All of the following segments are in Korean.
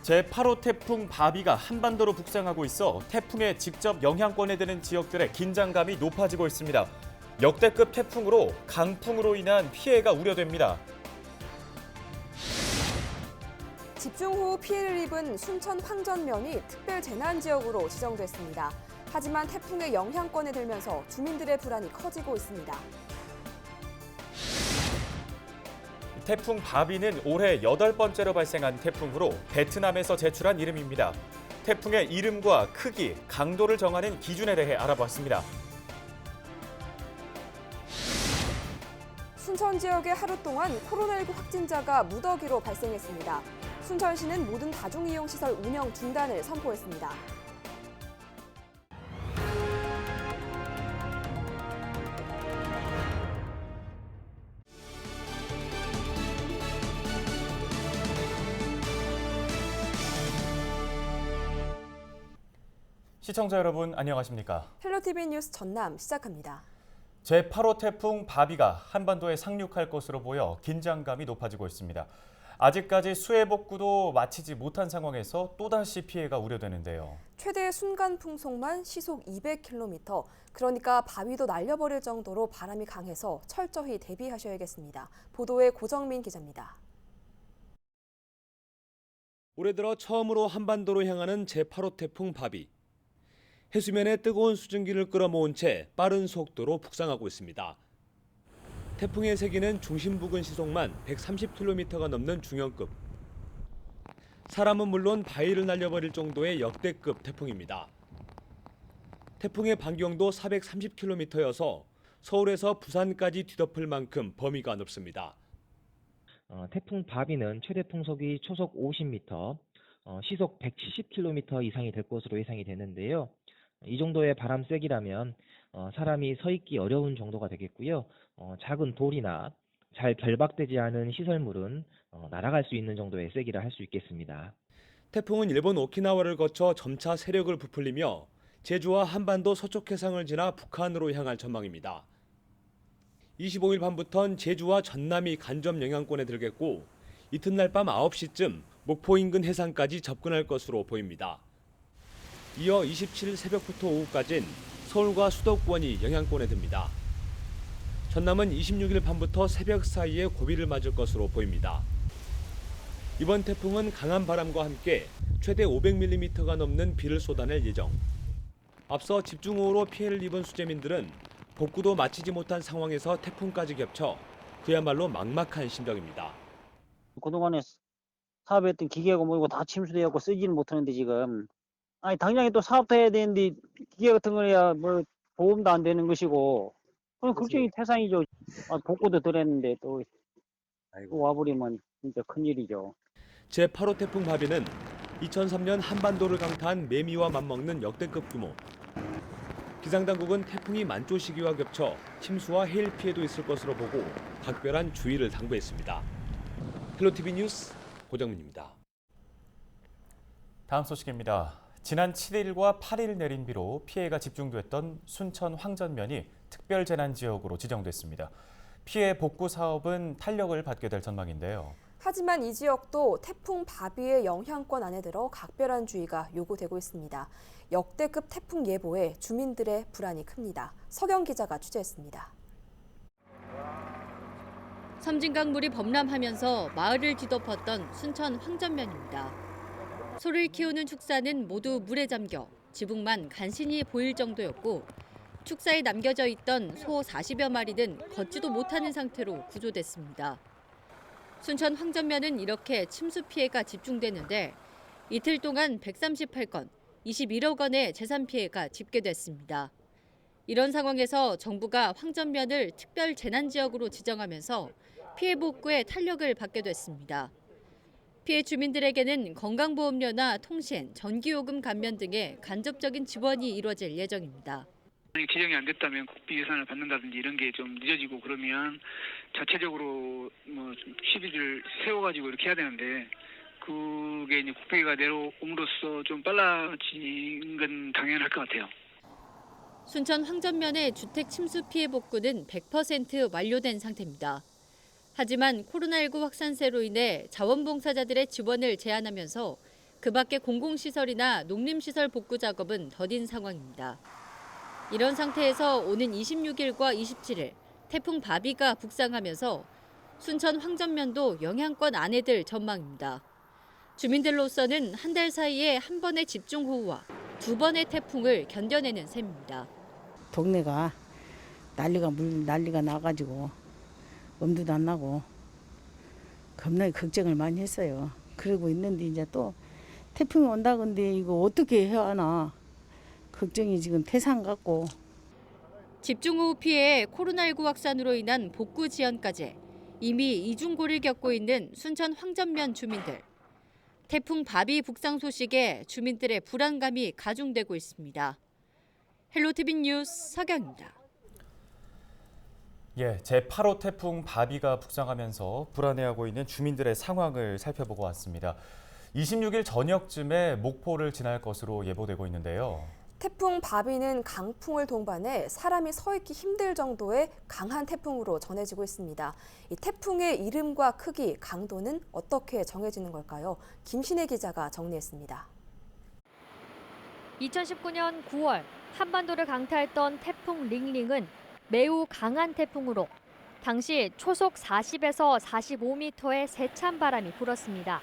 제8호 태풍 바비가 한반도로 북상하고 있어 태풍의 직접 영향권에 드는 지역들의 긴장감이 높아지고 있습니다. 역대급 태풍으로 강풍으로 인한 피해가 우려됩니다. 집중호우 피해를 입은 순천 황전면이 특별 재난 지역으로 지정됐습니다. 하지만 태풍의 영향권에 들면서 주민들의 불안이 커지고 있습니다. 태풍 바비는 올해 8번째로 발생한 태풍으로 베트남에서 제출한 이름입니다. 태풍의 이름과 크기, 강도를 정하는 기준에 대해 알아봤습니다. 순천 지역에 하루 동안 코로나19 확진자가 무더기로 발생했습니다. 순천시는 모든 다중이용시설 운영 중단을 선포했습니다. 시청자 여러분 안녕하십니까? 헬로티비 뉴스 전남 시작합니다. 제8호 태풍 바비가 한반도에 상륙할 것으로 보여 긴장감이 높아지고 있습니다. 아직까지 수해 복구도 마치지 못한 상황에서 또다시 피해가 우려되는데요. 최대 순간 풍속만 시속 200km, 그러니까 바위도 날려버릴 정도로 바람이 강해서 철저히 대비하셔야겠습니다. 보도에 고정민 기자입니다. 올해 들어 처음으로 한반도로 향하는 제8호 태풍 바비. 해수면에 뜨거운 수증기를 끌어모은 채 빠른 속도로 북상하고 있습니다. 태풍의 세기는 중심 부근 시속만 130km가 넘는 중형급. 사람은 물론 바위를 날려버릴 정도의 역대급 태풍입니다. 태풍의 반경도 430km여서 서울에서 부산까지 뒤덮을 만큼 범위가 넓습니다. 태풍 바비는 최대 풍속이 초속 50m, 시속 170km 이상이 될 것으로 예상이 되는데요. 이 정도의 바람 세기라면 사람이 서 있기 어려운 정도가 되겠고요. 작은 돌이나 잘 결박되지 않은 시설물은 날아갈 수 있는 정도의 세기라 할 수 있겠습니다. 태풍은 일본 오키나와를 거쳐 점차 세력을 부풀리며 제주와 한반도 서쪽 해상을 지나 북한으로 향할 전망입니다. 25일 밤부턴 제주와 전남이 간접 영향권에 들겠고 이튿날 밤 9시쯤 목포 인근 해상까지 접근할 것으로 보입니다. 이어 27일 새벽부터 오후까지는 서울과 수도권이 영향권에 듭니다. 전남은 26일 밤부터 새벽 사이에 고비를 맞을 것으로 보입니다. 이번 태풍은 강한 바람과 함께 최대 500mm가 넘는 비를 쏟아낼 예정. 앞서 집중호우로 피해를 입은 수재민들은 복구도 마치지 못한 상황에서 태풍까지 겹쳐 그야말로 막막한 심정입니다. 그동안에 사업했던 기계가 뭐고 다 침수되었고 쓰지는 못하는데 지금 아니 당장에 또 사업도 해야 되는데 기계 같은 거야 뭐 보험도 안 되는 것이고 그럼 걱정이 태산이죠. 복구도 덜했는데 또 와버리면 진짜 큰일이죠. 제8호 태풍 바비는 2003년 한반도를 강타한 매미와 맞먹는 역대급 규모. 기상당국은 태풍이 만조 시기와 겹쳐 침수와 해일 피해도 있을 것으로 보고 각별한 주의를 당부했습니다. 헬로티비 뉴스 고정민입니다. 다음 소식입니다. 지난 7일과 8일 내린 비로 피해가 집중됐던 순천 황전면이 특별재난지역으로 지정됐습니다. 피해 복구 사업은 탄력을 받게 될 전망인데요. 하지만 이 지역도 태풍 바비의 영향권 안에 들어 각별한 주의가 요구되고 있습니다. 역대급 태풍 예보에 주민들의 불안이 큽니다. 서경 기자가 취재했습니다. 섬진강물이 범람하면서 마을을 뒤덮었던 순천 황전면입니다. 소를 키우는 축사는 모두 물에 잠겨 지붕만 간신히 보일 정도였고 축사에 남겨져 있던 소 40여 마리는 걷지도 못하는 상태로 구조됐습니다. 순천 황전면은 이렇게 침수 피해가 집중됐는데 이틀 동안 138건, 21억 원의 재산 피해가 집계됐습니다. 이런 상황에서 정부가 황전면을 특별 재난지역으로 지정하면서 피해 복구에 탄력을 받게 됐습니다. 피해 주민들에게는 건강보험료나 통신, 전기요금 감면 등의 간접적인 지원이 이루어질 예정입니다. 지정이 안 됐다면 국비 예산을 받는다든지 이런 게 좀 늦어지고 그러면 자체적으로 시비를 세워가지고 이렇게 해야 되는데 그게 이제 국비가 내려옴으로써 좀 빨라진 건 당연할 것 같아요. 순천 황전면의 주택 침수 피해 복구는 100% 완료된 상태입니다. 하지만 코로나19 확산세로 인해 자원봉사자들의 지원을 제한하면서 그 밖에 공공시설이나 농림시설 복구 작업은 더딘 상황입니다. 이런 상태에서 오는 26일과 27일 태풍 바비가 북상하면서 순천 황전면도 영향권 안에 들 전망입니다. 주민들로서는 한 달 사이에 한 번의 집중호우와 두 번의 태풍을 견뎌내는 셈입니다. 동네가 난리가 나가지고 엄두도 안 나고 겁나게 걱정을 많이 했어요. 그러고 있는데 이제 또 태풍이 온다 근데 이거 어떻게 해야 하나 걱정이 지금 태산 같고. 집중호우 피해에 코로나19 확산으로 인한 복구 지연까지 이미 이중고를 겪고 있는 순천 황전면 주민들. 태풍 바비 북상 소식에 주민들의 불안감이 가중되고 있습니다. 헬로티비 뉴스 서경입니다. 제8호 태풍 바비가 북상하면서 불안해하고 있는 주민들의 상황을 살펴보고 왔습니다. 26일 저녁쯤에 목포를 지날 것으로 예보되고 있는데요. 태풍 바비는 강풍을 동반해 사람이 서 있기 힘들 정도의 강한 태풍으로 전해지고 있습니다. 이 태풍의 이름과 크기, 강도는 어떻게 정해지는 걸까요? 김신혜 기자가 정리했습니다. 2019년 9월 한반도를 강타했던 태풍 링링은 매우 강한 태풍으로 당시 초속 40에서 45m의 세찬 바람이 불었습니다.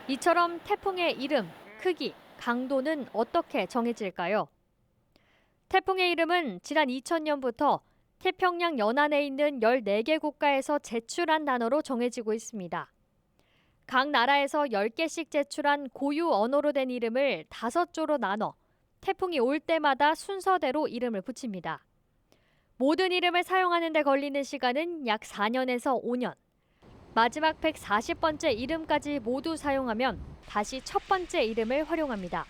이처럼 태풍의 이름, 크기, 강도는 어떻게 정해질까요? 태풍의 이름은 지난 2000년부터 태평양 연안에 있는 14개 국가에서 제출한 단어로 정해지고 있습니다. 각 나라에서 10개씩 제출한 고유 언어로 된 이름을 5조로 나눠 태풍이 올 때마다 순서대로 이름을 붙입니다. 모든 이름을 사용하는 데 걸리는 시간은 약 4년에서 5년. 마지막 140번째 이름까지 모두 사용하면 다시 첫 번째 이름을 활용합니다.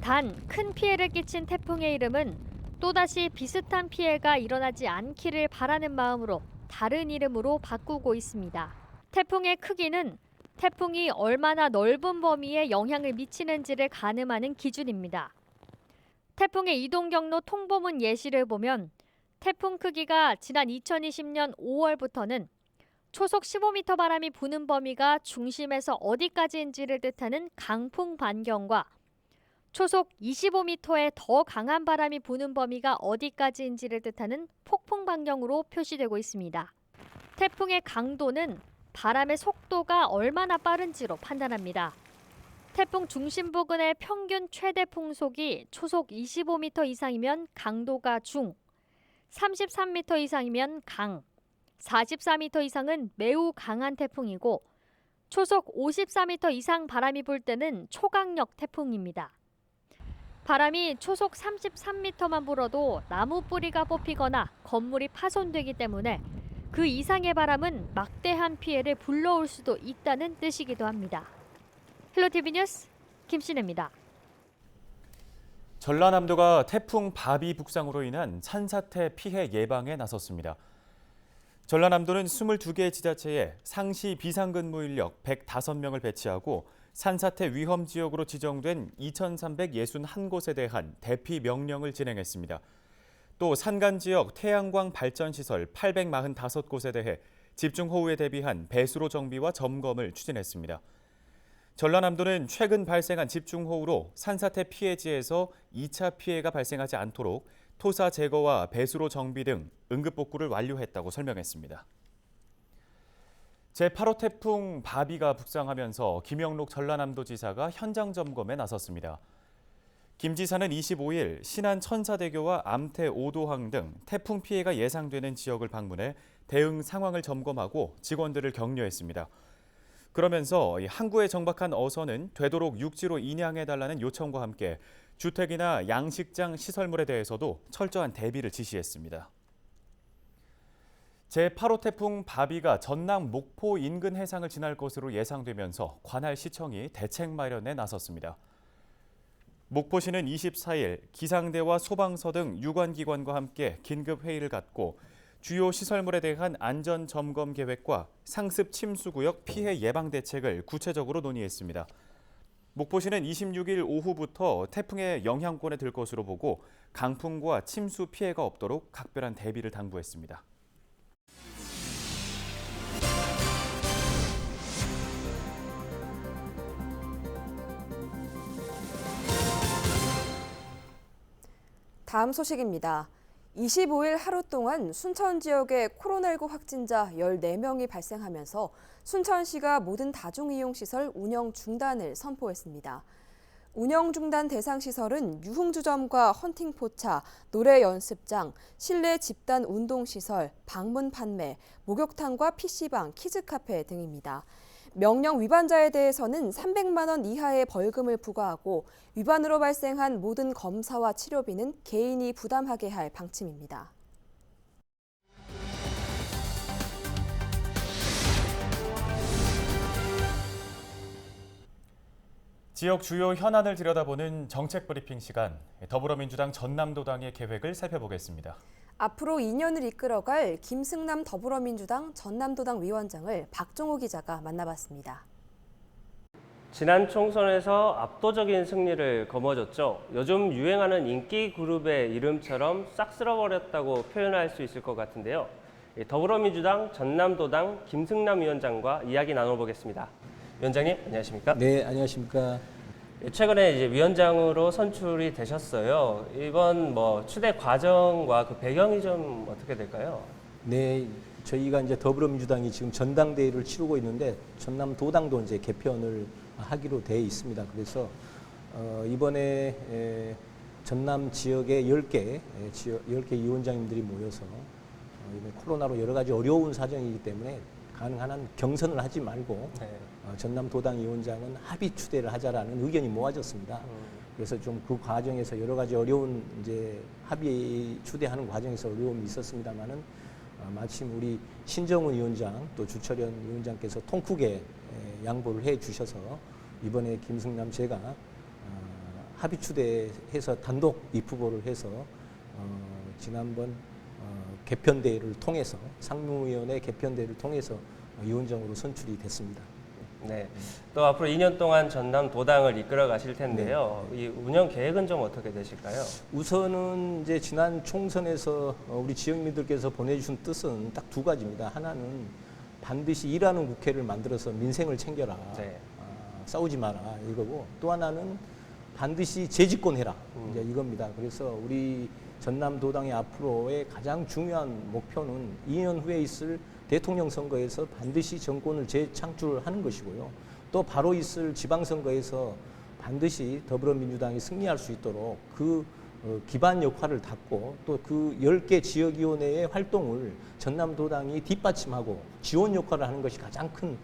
단, 큰 피해를 끼친 태풍의 이름은 또다시 비슷한 피해가 일어나지 않기를 바라는 마음으로 다른 이름으로 바꾸고 있습니다. 태풍의 크기는 태풍이 얼마나 넓은 범위에 영향을 미치는지를 가늠하는 기준입니다. 태풍의 이동 경로 통보문 예시를 보면 태풍 크기가 지난 2020년 5월부터는 초속 15m 바람이 부는 범위가 중심에서 어디까지인지를 뜻하는 강풍 반경과 초속 25m의 더 강한 바람이 부는 범위가 어디까지인지를 뜻하는 폭풍 반경으로 표시되고 있습니다. 태풍의 강도는 바람의 속도가 얼마나 빠른지로 판단합니다. 태풍 중심 부근의 평균 최대 풍속이 초속 25m 이상이면 강도가 중, 33m 이상이면 강, 44m 이상은 매우 강한 태풍이고 초속 54m 이상 바람이 불 때는 초강력 태풍입니다. 바람이 초속 33m만 불어도 나무 뿌리가 뽑히거나 건물이 파손되기 때문에 그 이상의 바람은 막대한 피해를 불러올 수도 있다는 뜻이기도 합니다. 헬로티비 뉴스 김신혜입니다. 전라남도가 태풍 바비 북상으로 인한 산사태 피해 예방에 나섰습니다. 전라남도는 22개 지자체에 상시 비상근무 인력 105명을 배치하고 산사태 위험 지역으로 지정된 2,361곳에 대한 대피 명령을 진행했습니다. 또 산간 지역 태양광 발전 시설 845곳에 대해 집중호우에 대비한 배수로 정비와 점검을 추진했습니다. 전라남도는 최근 발생한 집중호우로 산사태 피해지에서 2차 피해가 발생하지 않도록 토사 제거와 배수로 정비 등 응급복구를 완료했다고 설명했습니다. 제8호 태풍 바비가 북상하면서 김영록 전라남도지사가 현장 점검에 나섰습니다. 김 지사는 25일 신안 천사대교와 암태 오도항 등 태풍 피해가 예상되는 지역을 방문해 대응 상황을 점검하고 직원들을 격려했습니다. 그러면서 항구에 정박한 어선은 되도록 육지로 인양해달라는 요청과 함께 주택이나 양식장 시설물에 대해서도 철저한 대비를 지시했습니다. 제8호 태풍 바비가 전남 목포 인근 해상을 지날 것으로 예상되면서 관할 시청이 대책 마련에 나섰습니다. 목포시는 24일 기상대와 소방서 등 유관기관과 함께 긴급 회의를 갖고 주요 시설물에 대한 안전 점검 계획과 상습 침수 구역 피해 예방 대책을 구체적으로 논의했습니다. 목포시는 26일 오후부터 태풍의 영향권에 들 것으로 보고 강풍과 침수 피해가 없도록 각별한 대비를 당부했습니다. 다음 소식입니다. 25일 하루 동안 순천 지역에 코로나19 확진자 14명이 발생하면서 순천시가 모든 다중이용시설 운영 중단을 선포했습니다. 운영 중단 대상 시설은 유흥주점과 헌팅포차, 노래 연습장, 실내 집단 운동시설, 방문 판매, 목욕탕과 PC방, 키즈카페 등입니다. 명령 위반자에 대해서는 300만 원 이하의 벌금을 부과하고 위반으로 발생한 모든 검사와 치료비는 개인이 부담하게 할 방침입니다. 지역 주요 현안을 들여다보는 정책 브리핑 시간, 더불어민주당 전남도당의 계획을 살펴보겠습니다. 앞으로 2년을 이끌어갈 김승남 더불어민주당 전남도당 위원장을 박종우 기자가 만나봤습니다. 지난 총선에서 압도적인 승리를 거머쥐었죠. 요즘 유행하는 인기 그룹의 이름처럼 싹 쓸어버렸다고 표현할 수 있을 것 같은데요. 더불어민주당 전남도당 김승남 위원장과 이야기 나눠보겠습니다. 위원장님, 안녕하십니까? 네, 안녕하십니까? 최근에 이제 위원장으로 선출이 되셨어요. 이번 추대 과정과 그 배경이 좀 어떻게 될까요? 네, 저희가 이제 더불어민주당이 지금 전당대회를 치르고 있는데 전남도당도 이제 개편을 하기로 돼 있습니다. 그래서 이번에 전남 지역의 10개 위원장님들이 모여서 이번 코로나로 여러 가지 어려운 사정이기 때문에 가능한 한 경선을 하지 말고 전남도당 위원장은 합의 추대를 하자라는 의견이 모아졌습니다. 그래서 좀 그 과정에서 여러 가지 어려운 이제 합의 추대하는 과정에서 어려움이 있었습니다만은 마침 우리 신정훈 위원장 또 주철현 위원장께서 통크게 양보를 해 주셔서 이번에 김승남 제가 합의 추대해서 단독 입후보를 해서 지난번 개편대회를 통해서 상무위원회 개편대회를 통해서 위원장으로 선출이 됐습니다. 네. 또 앞으로 2년 동안 전남 도당을 이끌어 가실 텐데요. 이 운영 계획은 좀 어떻게 되실까요? 우선은 이제 지난 총선에서 우리 지역민들께서 보내주신 뜻은 딱 두 가지입니다. 하나는 반드시 일하는 국회를 만들어서 민생을 챙겨라. 네. 싸우지 마라. 이거고 또 하나는 반드시 재집권해라. 이제 이겁니다. 그래서 우리 전남도당의 앞으로의 가장 중요한 목표는 2년 후에 있을 대통령 선거에서 반드시 정권을 재창출하는 것이고요. 또 바로 있을 지방선거에서 반드시 더불어민주당이 승리할 수 있도록 그 기반 역할을 닦고 또 그 10개 지역위원회의 활동을 전남도당이 뒷받침하고 지원 역할을 하는 것이 가장 큰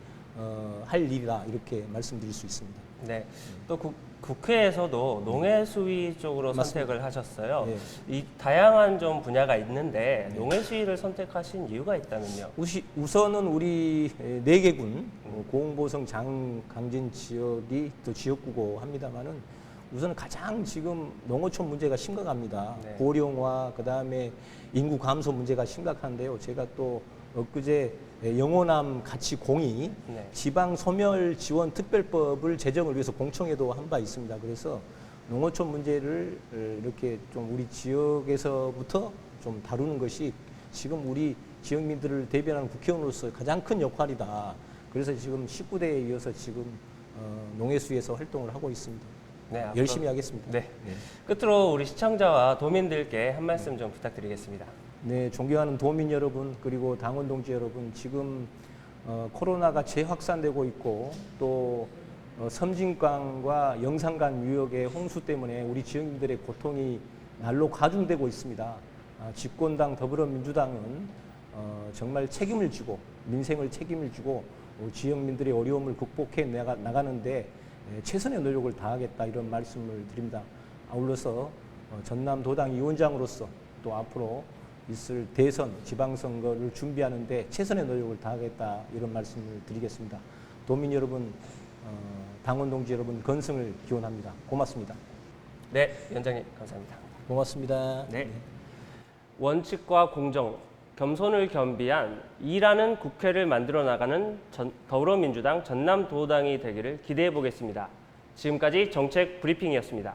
할 일이다 이렇게 말씀드릴 수 있습니다. 네. 또 국회에서도 농해 수위 쪽으로 맞습니다. 선택을 하셨어요. 네. 이 다양한 좀 분야가 있는데 농해 수위를 선택하신 이유가 있다면요? 우선은 우리 4개군 고흥보성 강진 지역이 또 지역구고 합니다만은 우선 가장 지금 농어촌 문제가 심각합니다. 네. 고령화 그다음에 인구 감소 문제가 심각한데요. 제가 또 엊그제 영호남 가치 공이 네. 지방 소멸 지원 특별법을 제정을 위해서 공청회도 한 바 있습니다. 그래서 농어촌 문제를 이렇게 좀 우리 지역에서부터 좀 다루는 것이 지금 우리 지역민들을 대변하는 국회의원으로서 가장 큰 역할이다. 그래서 지금 19대에 이어서 지금 농해수위에서 활동을 하고 있습니다. 네, 열심히 하겠습니다. 네. 끝으로 우리 시청자와 도민들께 한 말씀 좀 부탁드리겠습니다. 네, 존경하는 도민 여러분 그리고 당원 동지 여러분, 지금 코로나가 재확산되고 있고 또 섬진강과 영산강 유역의 홍수 때문에 우리 지역민들의 고통이 날로 가중되고 있습니다. 집권당 더불어민주당은 정말 책임을 지고 민생을 책임을 지고 지역민들의 어려움을 극복해 나가는데 최선의 노력을 다하겠다 이런 말씀을 드립니다. 아울러서 전남도당 위원장으로서 또 앞으로 있을 대선, 지방선거를 준비하는데 최선의 노력을 다하겠다 이런 말씀을 드리겠습니다. 도민 여러분, 당원 동지 여러분 건승을 기원합니다. 고맙습니다. 네, 위원장님 감사합니다. 고맙습니다. 네. 원칙과 공정, 겸손을 겸비한 일하는 국회를 만들어 나가는 더불어민주당 전남도당이 되기를 기대해 보겠습니다. 지금까지 정책 브리핑이었습니다.